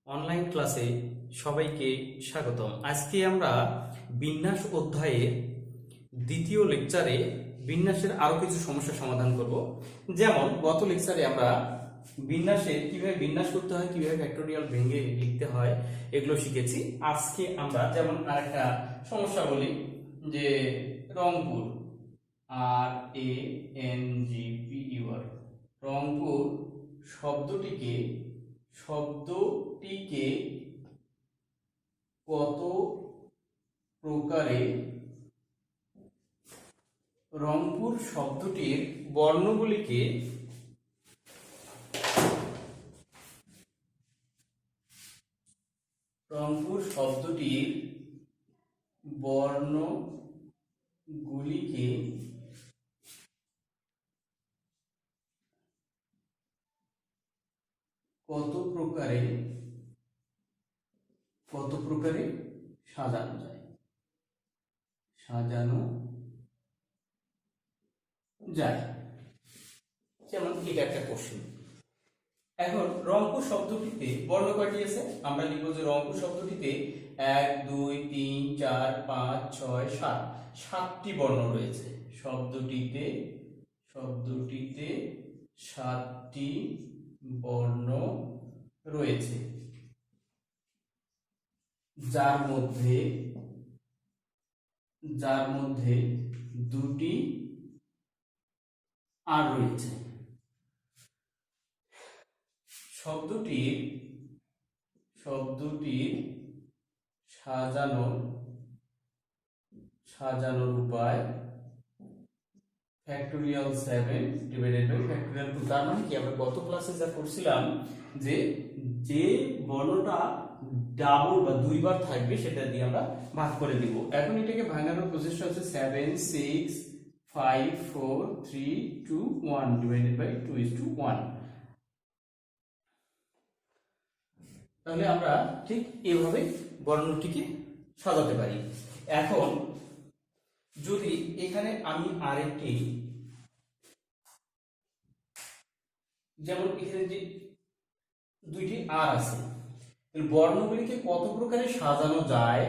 Online ক্লাসে সবাইকে স্বাগতম। আজকে আমরা বিন্যাস অধ্যায়ের দ্বিতীয় লেকচারে বিন্যাসের আরো কিছু সমস্যার সমাধান করব। যেমন গত লেকচারে আমরা বিন্যাসে কিভাবে বিন্যাস করতে হয়, কিভাবে ফ্যাক্টোরিয়াল ভেঙে লিখতে হয় এগুলো শিখেছি। আজকে আমরা যেমন আরেকটা সমস্যা বলি যে রংপুর, RANGPUR, রংপুর শব্দটিকে কত প্রকারে, রংপুর শব্দটির বর্ণগুলিকে রংপুর শব্দটির বর্ণগুলিকে কত প্রকারে সাজানো যায়। যেমন এটা একটা কোশ্চেন। এখন রংপুর শব্দটিতে বর্ণ কয়টি আছে? আমরা লিখব যে রংপুর শব্দটিতে 1 2 3 4 5 6 7 7টি বর্ণ রয়েছে। শব্দটিতে 7টি বর্ণ রয়েছে, যার মধ্যে 2টি আর রয়েছে। শব্দটির সাজানোর উপায় ফ্যাক্টোরিয়াল 7 ডিভাইডেড বাই ফ্যাক্টোরিয়াল 2। তার মানে কি, আমরা গত ক্লাসে যা করছিলাম যে বর্ণটা ডাবল বা দুইবার থাকবে সেটা দিয়ে আমরা ভাগ করে দিব। এখন এটাকে ভাঙানোর প্রসেসটা হচ্ছে 7 6 5 4 3 2 1 ডিভাইডেড বাই 2:1। তাহলে আমরা ঠিক এভাবে বর্ণটিকে সাজাতে পারি। এখন যদি এখানে আমি আরেকটি, যেমন এখানে যে 2টি আর আছে, বর্ণগুলিকে কত প্রকারে সাজানো যায়,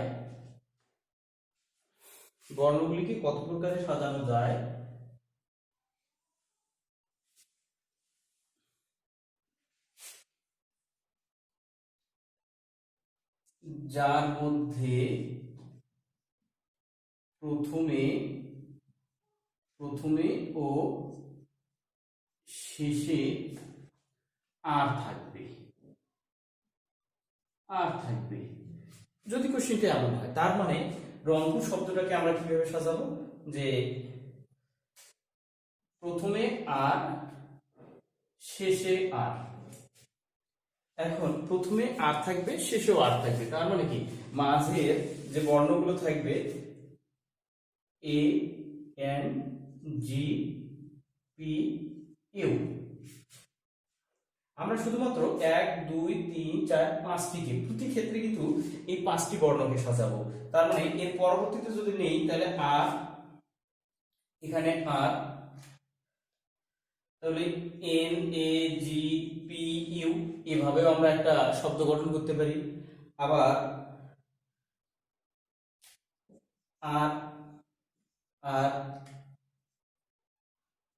যার মধ্যে প্রথমে ও শেষে আর থাকবে। যদি কোশ্চেনটা এমন হয়, তার মানে রংপুর শব্দটাকে আমরা কিভাবে সাজাবো, যে প্রথমে আর শেষে আর। এখন প্রথমে আর থাকবে, শেষেও আর থাকবে, তার মানে কি মাঝের যে বর্ণগুলো থাকবে ANGPU, আমরা শুধুমাত্র 1 2 3 4 5টিকে প্রতি ক্ষেত্রে কিন্তু এই 5টি বর্ণকে সাজাবো। তার মানে এর পরবর্তীতে যদি নেই তাহলে আর, এখানে আর, তাহলে NAGPU, এভাবেও আমরা একটা শব্দ গঠন করতে পারি। আবার আর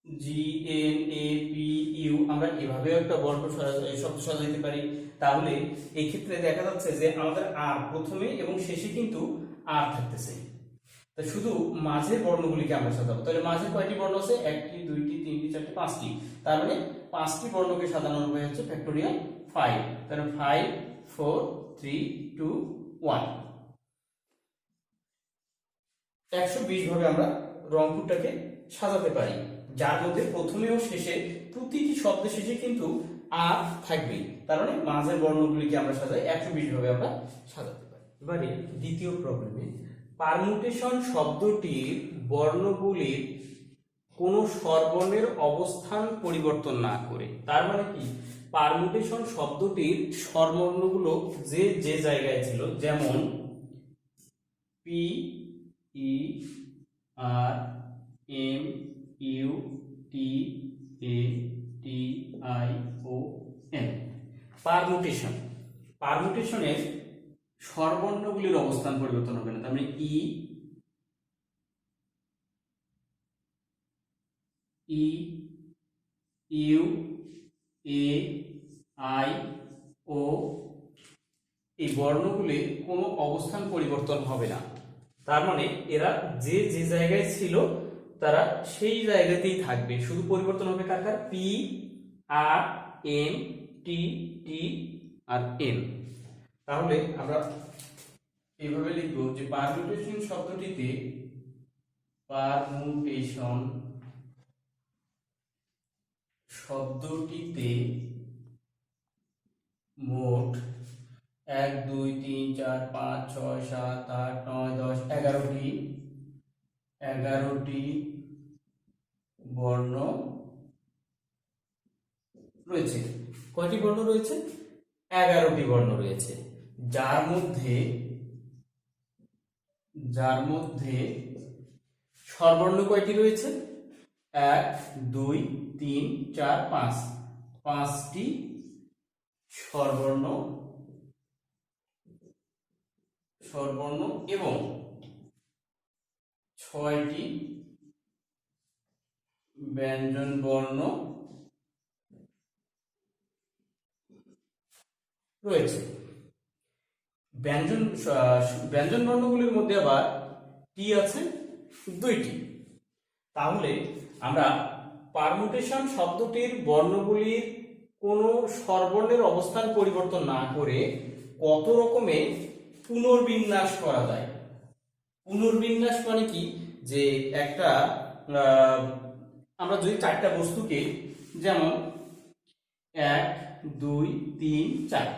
GNAPU, আমরা এভাবেও একটা শব্দ সাজাইতে পারি। তাহলে এই ক্ষেত্রে দেখা যাচ্ছে যে আমাদের আর প্রথমে এবং শেষে কিন্তু আর থাকতেছে, তো শুধু মাঝের বর্ণগুলিকে আমরা সাজাবো। তাহলে মাঝে কয়টি বর্ণ আছে? 1টি 2টি 3টি 4টি 5টি। তার মানে 5টি বর্ণকে সাজানোর উপায় হচ্ছে ফ্যাক্টোরিয়াল 5। তাহলে 5 4 3 2 1। 120 ভাবে আমরা রংপুরটাকে সাজাতে পারি, যার মধ্যে প্রথমে ও শেষে প্রতিটি শব্দের শেষে কিন্তু আর থাকবে। তার মানে মাঝের বর্ণগুলিকে আমরা সাজাই 120 ভাবে আমরা সাজাতে পারি। এবারে দ্বিতীয় প্রবলেমে, পারমুটেশন শব্দটির বর্ণগুলির কোনো স্বরবর্ণের অবস্থান পরিবর্তন না করে। তার মানে কি, পারমুটেশন শব্দটির স্বরবর্ণগুলো যে যে জায়গায় ছিল, যেমন PERMUTATION, পারমুটেশন, পারমুটেশনের স্বরবর্ণগুলির অবস্থান পরিবর্তন হবে না, তার মানে ই ই ইউ এ আই ও এই বর্ণগুলির কোনো অবস্থান পরিবর্তন হবে না। তার মানে এরা যে যে জায়গায় ছিল তারা সেই জায়গাতেই থাকবে, শুধু পরিবর্তন হবে কার কার, পি আর এম টি টি আর এন। তাহলে আমরা এইভাবে লিখব যে পারমুটেশন শব্দটিতে পারমুটেশন শব্দটিতে মোট 1 2 3 4 5 6 7 8 9 10 11টি বর্ণ রয়েছে। কয়টি বর্ণ রয়েছে? 11টি বর্ণ রয়েছে, যার মধ্যে স্বরবর্ণ কয়টি রয়েছে? 1 2 3 4 5, 5টি স্বরবর্ণ এবং 6টি ব্যঞ্জন বর্ণ রয়েছে। ব্যঞ্জন বর্ণগুলির মধ্যে আবার টি আছে 2টি। তাহলে আমরা পারমুটেশন শব্দটির বর্ণগুলির কোনো স্বরবর্ণের অবস্থান পরিবর্তন না করে কত রকমের পুনর্বিন্যাস করা যায়। পুনর্বিন্যাস মানে কি, যে একটা আমরা যদি 4টা বস্তুকে, যেমন 1 2 3 4,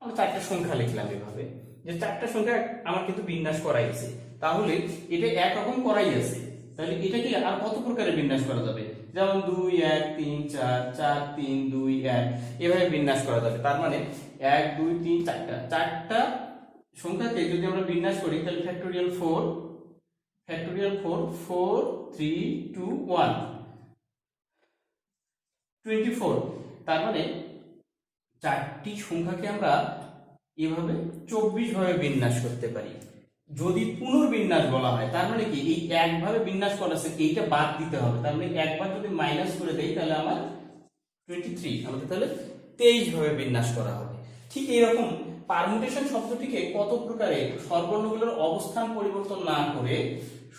আমরা 4টা সংখ্যা লিখলাম এভাবে, যে 4টা সংখ্যা আমার কিন্তু বিন্যাস করাই আছে, তাহলে এটা একরকম করাই আছে, তাহলে এটাকে আর কত প্রকারে বিন্যাস করা যাবে? যেমন 2 1 3 4 4 3 2 1 এভাবে বিন্যাস করা যাবে। তার মানে 1 2 3 4টা সংখ্যাকে যদি আমরা বিন্যাস করি, তাহলে ফ্যাক্টোরিয়াল 4 4 3 2 1 24। তার মানে 4টি সংখ্যাকে আমরা এভাবে 24 ভাবে বিন্যাস করতে পারি। যদি পুনর্বিন্যাস বলা হয়, তার মানে কি, এই একভাবে বিন্যাস করা আছে এইটা বাদ দিতে হবে, তার মানে একবার যদি মাইনাস করে দেই তাহলে আমার 23, আমাদের তাহলে 23 ভাবে বিন্যাস করা হবে। ঠিক এইরকম পারমুটেশন শব্দটিকে কত প্রকারে স্বরবর্ণগুলোর অবস্থান পরিবর্তন না করে,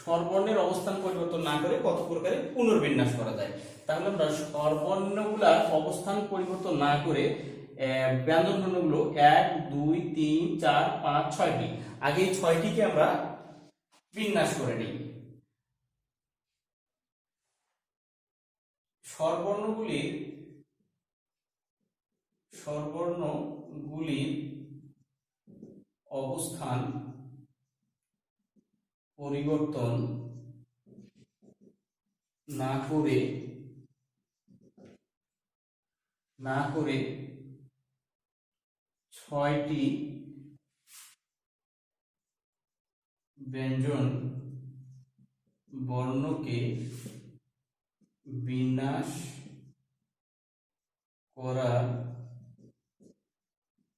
স্বরবর্ণের অবস্থান পরিবর্তন না করে কত প্রকারে পুনর্বিন্যাস করা যায়। তাহলে আমরা স্বরবর্ণগুলোর অবস্থান পরিবর্তন না করে ব্যঞ্জন বর্ণগুলো 1 2 3 4 5 6টি, আগে এই 6টিকে আমরা বিন্যাস করে নিই। স্বরবর্ণগুলির অবস্থান পরিবর্তন না করে 6টি ব্যঞ্জন বর্ণকে বিন্যাস করার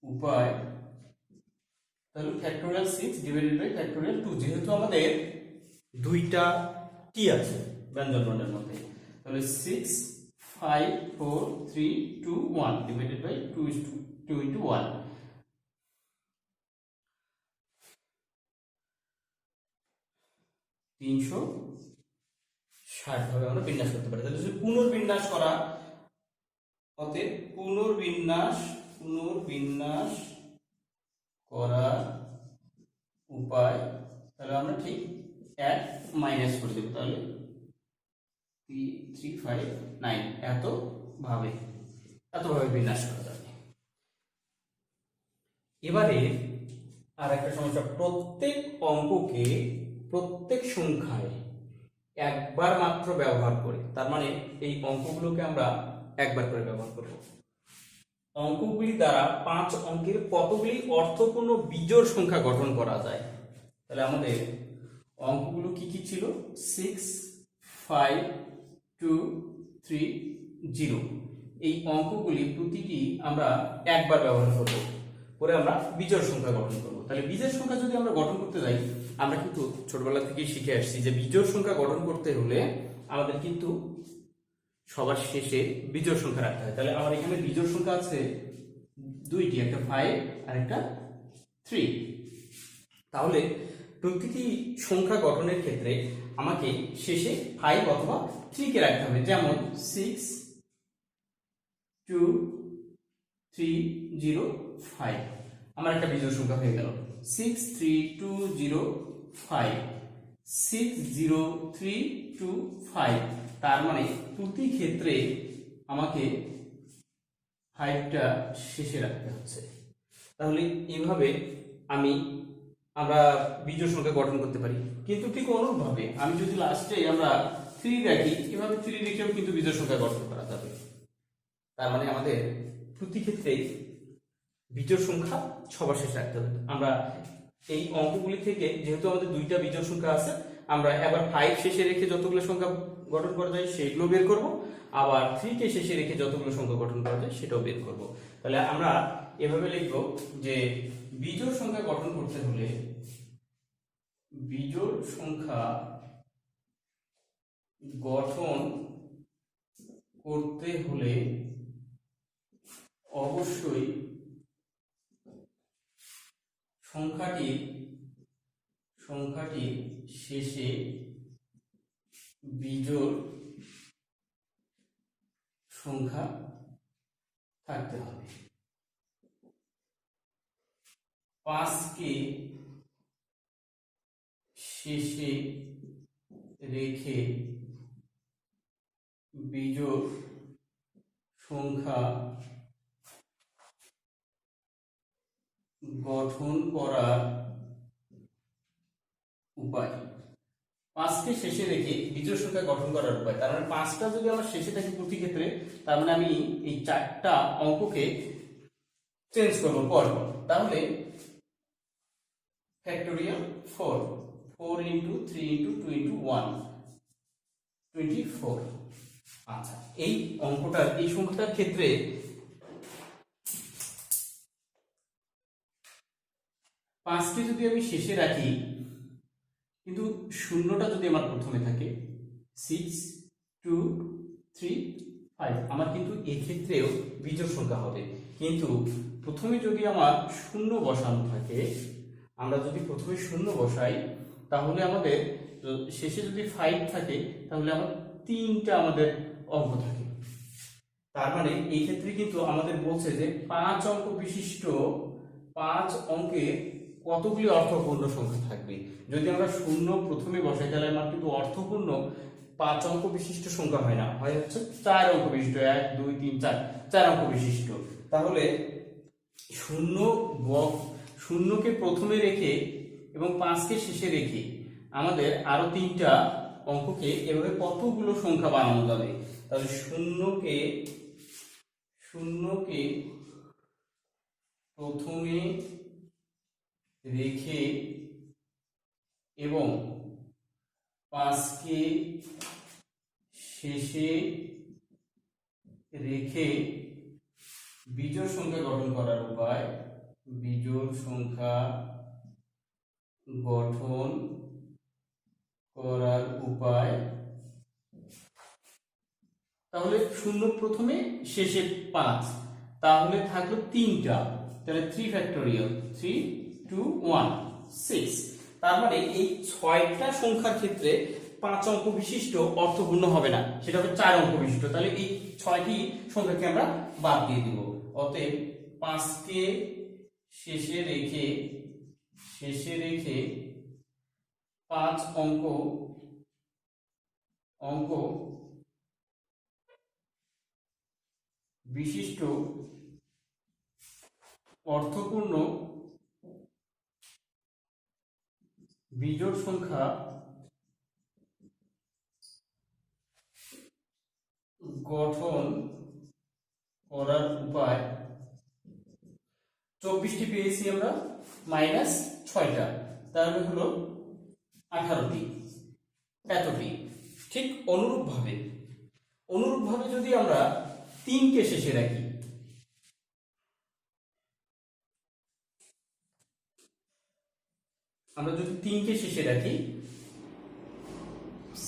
উপায়, তাহলে ফ্যাক্টোরিয়াল 6 ডিভাইডেড বাই ফ্যাক্টোরিয়াল 2, যেহেতু আমাদের 2টা টি আছে ব্যঞ্জন বর্ণের মধ্যে, তাহলে 6 5 4 3 2 1 ডিভাইডেড বাই 2 into 1। 360 ভাবে আমরা বিন্যাস করতে পারি। তাহলে যদি পুনর্বিন্যাস করা, অতএব পুনর্বিন্যাস করার উপায়, তাহলে আমরা ঠিক 1 মাইনাস করে দেব, তাহলে 3 5 9 এত ভাবে বিন্যাস করা যাবে। এবারে আর একটা সমস্যা, প্রত্যেক অঙ্ককে প্রত্যেক সংখ্যায় একবার মাত্র ব্যবহার করি, তার মানে এই অঙ্কগুলোকে আমরা একবার করে ব্যবহার করব। অঙ্কগুলি দ্বারা 5 অঙ্কের কতগুলি অর্থপূর্ণ বিজোড় সংখ্যা গঠন করা যায়? তাহলে আমাদের অঙ্কগুলো কি কি ছিল? 6 5 2 3 0। এই অঙ্কগুলি প্রতিটি আমরা একবার ব্যবহার করব। করে আমরা বিজোড় সংখ্যা গঠন করব। তাহলে বিজোড় সংখ্যা যদি আমরা গঠন করতে যাই, আমরা কিন্তু ছোটবেলা থেকেই শিখে আসছি যে বিজোড় সংখ্যা গঠন করতে হলে আমাদের কিন্তু সবার শেষে বিজোড় সংখ্যা রাখতে হয়। তাহলে আমার এখানে বিজোড় সংখ্যা আছে দুইটি, একটা 5 আর একটা 3। তাহলে প্রতিটি সংখ্যা গঠনের ক্ষেত্রে আমাকে শেষে 5 অথবা 3 কে রাখতে হবে। যেমন 6 2 3 0 5 আমার একটা বিজোড় সংখ্যা হয়ে গেল। 6 3 2 0 5 6 0 3 2 5। তার মানে প্রতি ক্ষেত্রে আমাকে 5টা শেষে রাখতে হচ্ছে। তাহলে এইভাবে আমরা বিজোড় সংখ্যা গঠন করতে পারি। কিন্তু ঠিক অনুরূপভাবে আমি যদি লাস্টে আমরা 3 রাখি, এভাবে 3 রেখেও কিন্তু বিজোড় সংখ্যা গঠন করা যাবে। তার মানে আমাদের প্রতি ক্ষেত্রে বিজোড় সংখ্যা সবার শেষে রাখতে হবে। আমরা এই অঙ্কগুলি থেকে যেহেতু আমাদের দুইটা বিজোড় সংখ্যা আছে, আমরা এবার 5 শেষে রেখে যতগুলো সংখ্যা গঠন করা যায় সেগুলো বের করব, আবার 3 কে শেষে রেখে যতগুলো সংখ্যা গঠন করা যায় সেটাও বের করব। তাহলে আমরা এভাবে লিখব যে বিজোড় সংখ্যা গঠন করতে হলে বিজোড় সংখ্যা গঠন করতে হলে অবশ্যই সংখ্যাটির শেষে বিজোড় সংখ্যা থাকতে হবে। 5 কে শেষে রেখে বিজোড় সংখ্যা গঠন করার উপায়। 5 কে শেষে রেখে বিজোড় সংখ্যা গঠন করার উপায়, তার মানে 5টা যদি আমার শেষে থাকে প্রতি ক্ষেত্রে, তার মানে আমি এই 4টা অঙ্ককে চেঞ্জ করব পরপর। তাহলে ফ্যাক্টোরিয়াল 4 4 ইন্টু 3 ইন্টু 2 ইন্টু 1 24। আচ্ছা, এই অঙ্কটার এই সংখ্যাটার ক্ষেত্রে 5 কে যদি আমি শেষে রাখি কিন্তু শূন্যটা যদি আমার প্রথমে থাকে 6 2 3 5, আমার কিন্তু এই ক্ষেত্রেও বিজোড় সংখ্যা হবে। কিন্তু প্রথমে যদি আমার শূন্য বসানো থাকে, আমরা যদি প্রথমে শূন্য বসাই, তাহলে আমাদের শেষে যদি 5 থাকে তাহলে আমার 3টা আমাদের অঙ্ক থাকে। তার মানে এই ক্ষেত্রে কিন্তু আমাদের বলছে যে 5 অঙ্ক বিশিষ্ট 5 অঙ্কের কতগুলি অর্থপূর্ণ সংখ্যা থাকবে। যদি আমরা শূন্য প্রথমে বসাই তাহলে আমার কিন্তু অর্থপূর্ণ 5 অঙ্ক বিশিষ্ট সংখ্যা হয় না, হয় হচ্ছে 4 অঙ্ক বিশিষ্ট, 1 2 3 4 অঙ্ক বিশিষ্ট। তাহলে শূন্যকে প্রথমে রেখে এবং 5 কে শেষে রেখে আমাদের আরো 3টা অঙ্ককে এভাবে কতগুলো সংখ্যা বানানো যাবে। তাহলে শূন্যকে প্রথমে রেখে এবং 5 কে শেষে রেখে বিজোড় সংখ্যা গঠন করার উপায়। বিজোড় সংখ্যা গঠন করার উপায়। তাহলে শূন্য প্রথমে শেষে 5, তাহলে থাকলো 3টা, তাহলে 3 ফ্যাক্টোরিয়াল 3 2 1 6। তার মানে এই 6টা সংখ্যার ক্ষেত্রে 5 অঙ্ক বিশিষ্ট অর্থপূর্ণ হবে না, সেটা হবে 4 অঙ্ক বিশিষ্ট। তাহলে এই 6টি সংখ্যাকে আমরা বাদ দিয়ে দিব। অতএব 5 কে শেষে রেখে 5 অঙ্ক বিশিষ্ট অর্থপূর্ণ বিজোড় সংখ্যা গঠন করার উপায়। 24টি পেয়েছি আমরা, মাইনাস 6টা, তাহলে হলো 18টি, এতটি। ঠিক অনুরূপভাবে যদি আমরা 3 কে শেষে রাখি, আমরা যদি 3 কে শেষে রাখি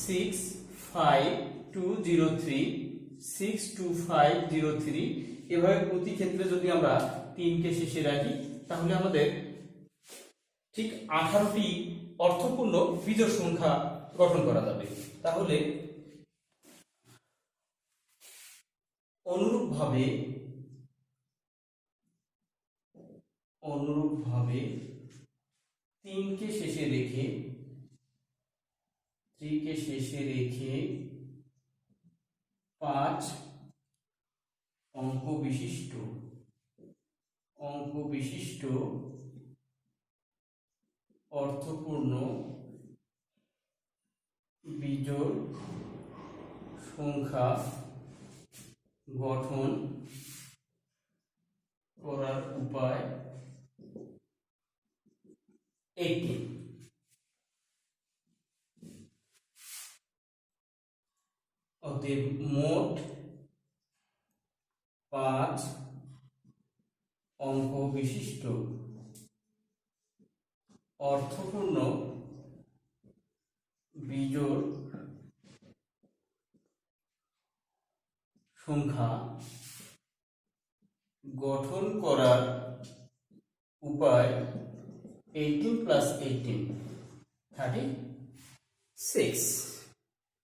65203 62503 এভাবে প্রতি ক্ষেত্রে যদি আমরা 3 কে শেষে রাখি তাহলে আমাদের ঠিক 18টি অর্থপূর্ণ বিজোড় সংখ্যা গঠন করা যাবে। তাহলে অনুরূপভাবে 3 কে শেষে রেখে 5 অঙ্ক বিশিষ্ট অর্থপূর্ণ বিজোড় সংখ্যা গঠন করার উপায় 18। অতএব মোট 5 অঙ্ক বিশিষ্ট অর্থপূর্ণ বিজোড় সংখ্যা গঠন করার উপায় 18 + 18 36।